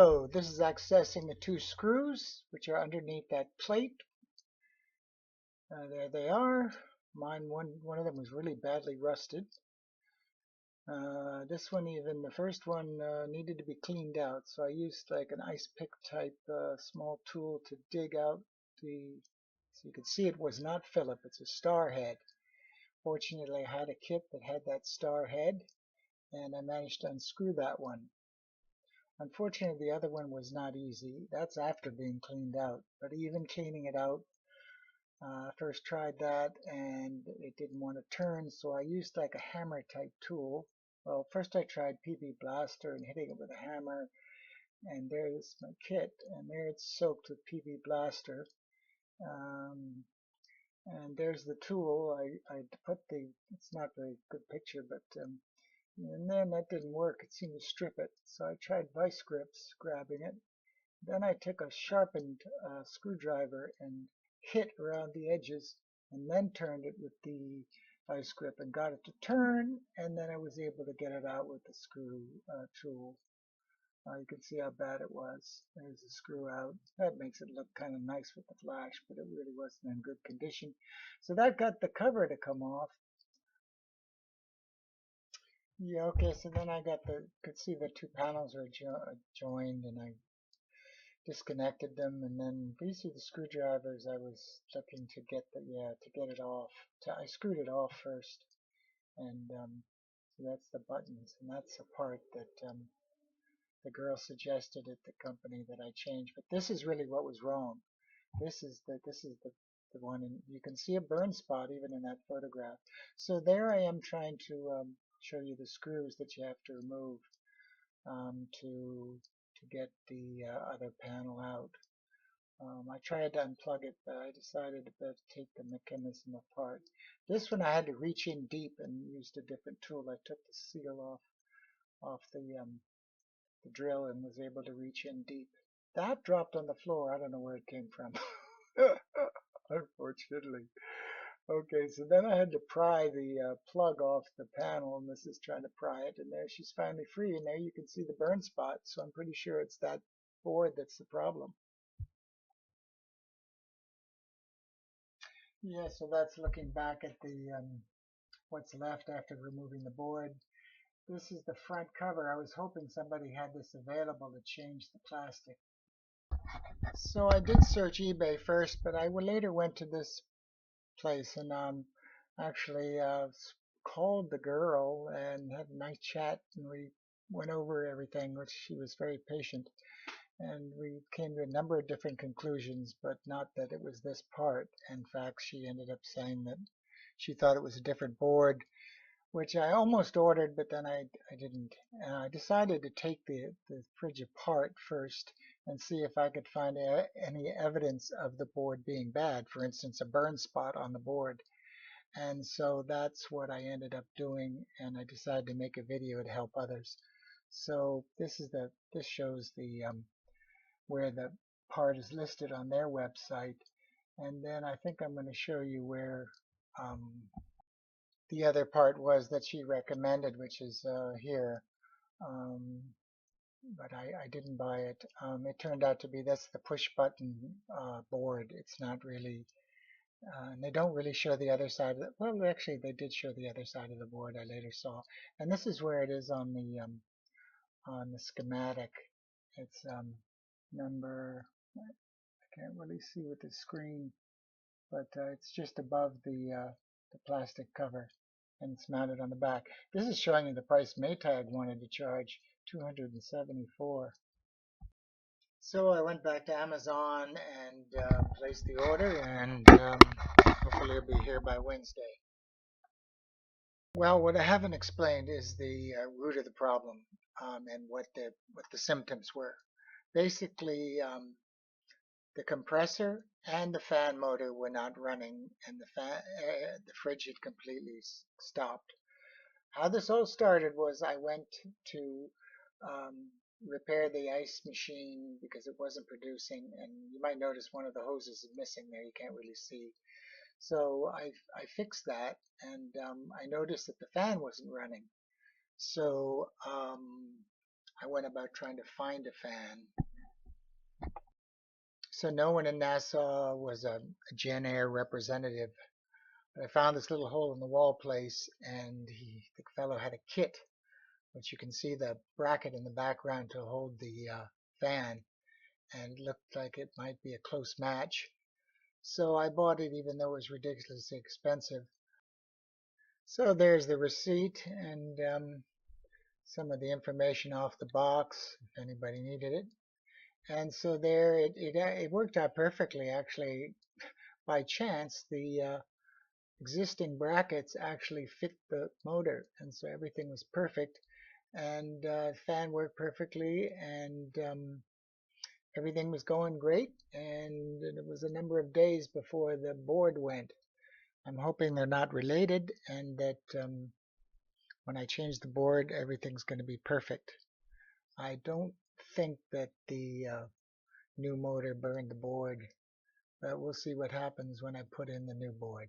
So this is accessing the two screws which are underneath that plate. There they are. One of them was really badly rusted. This one, even the first one, needed to be cleaned out. So I used like an ice pick type small tool to dig out so you can see it was not Phillip, it's a star head. Fortunately, I had a kit that had that star head, and I managed to unscrew that one. Unfortunately, the other one was not easy. That's after being cleaned out. But even cleaning it out, first tried that and it didn't want to turn, so I used like a hammer type tool. Well, first I tried PB Blaster and hitting it with a hammer, and there's my kit, and there it's soaked with PB Blaster. Um, and there's the tool. I put it's not a very good picture, but and then that didn't work. It seemed to strip it. So I tried vice grips, grabbing it. Then I took a sharpened screwdriver and hit around the edges, and then turned it with the vice grip and got it to turn, and then I was able to get it out with the screw tool. You can see how bad it was. There's the screw out. That makes it look kind of nice with the flash, but it really wasn't in good condition. So that got the cover to come off. Yeah, okay, so then I could see the two panels are joined, and I disconnected them, and then these are the screwdrivers I was looking to get to get it off. I screwed it off first, and so that's the buttons, and that's the part that the girl suggested at the company that I change. But this is really what was wrong. This is the one, and you can see a burn spot even in that photograph. So there I am trying to show you the screws that you have to remove to get the other panel out. I tried to unplug it, but I decided to take the mechanism apart. This one I had to reach in deep and used a different tool. I took the seal off the drill and was able to reach in deep. That dropped on the floor. I don't know where it came from. Unfortunately. Okay, so then I had to pry the plug off the panel, and this is trying to pry it, and there she's finally free, and there you can see the burn spot, so I'm pretty sure it's that board that's the problem. Yeah, so that's looking back at the what's left after removing the board. This is the front cover. I was hoping somebody had this available to change the plastic. So I did search eBay first, but I later went to this place and actually called the girl and had a nice chat, and we went over everything, which she was very patient. And we came to a number of different conclusions, but not that it was this part. In fact, she ended up saying that she thought it was a different board, which I almost ordered, but then I didn't. And I decided to take the fridge apart first and see if I could find any evidence of the board being bad, for instance, a burn spot on the board. And so that's what I ended up doing, and I decided to make a video to help others. So this shows the where the part is listed on their website, and then I think I'm going to show you where um, the other part was that she recommended, which is here. Um, but I didn't buy it. It turned out to be that's the push button board. It's not really, and they don't really show the other side of it. Well, actually, they did show the other side of the board. I later saw, and this is where it is on the schematic. It's number. I can't really see with the screen, but it's just above the plastic cover, and it's mounted on the back. This is showing you the price Maytag wanted to charge, $274. So I went back to Amazon and placed the order, and hopefully it'll be here by Wednesday. Well, what I haven't explained is the root of the problem and what the symptoms were. Basically, the compressor and the fan motor were not running, and the fridge had completely stopped. How this all started was I went to repair the ice machine because it wasn't producing, and you might notice one of the hoses is missing there. You can't really see. So I fixed that, and I noticed that the fan wasn't running. So I went about trying to find a fan. So no one in Nassau was a Jenn Air representative. But I found this little hole in the wall place, and the fellow had a kit, which you can see the bracket in the background to hold the fan, and it looked like it might be a close match. So I bought it even though it was ridiculously expensive. So there's the receipt and some of the information off the box if anybody needed it. And so there it worked out perfectly. Actually, by chance, the existing brackets actually fit the motor, and so everything was perfect. And fan worked perfectly, and everything was going great. And it was a number of days before the board went. I'm hoping they're not related, and that when I change the board, everything's going to be perfect. I don't think that the new motor burned the board, but we'll see what happens when I put in the new board.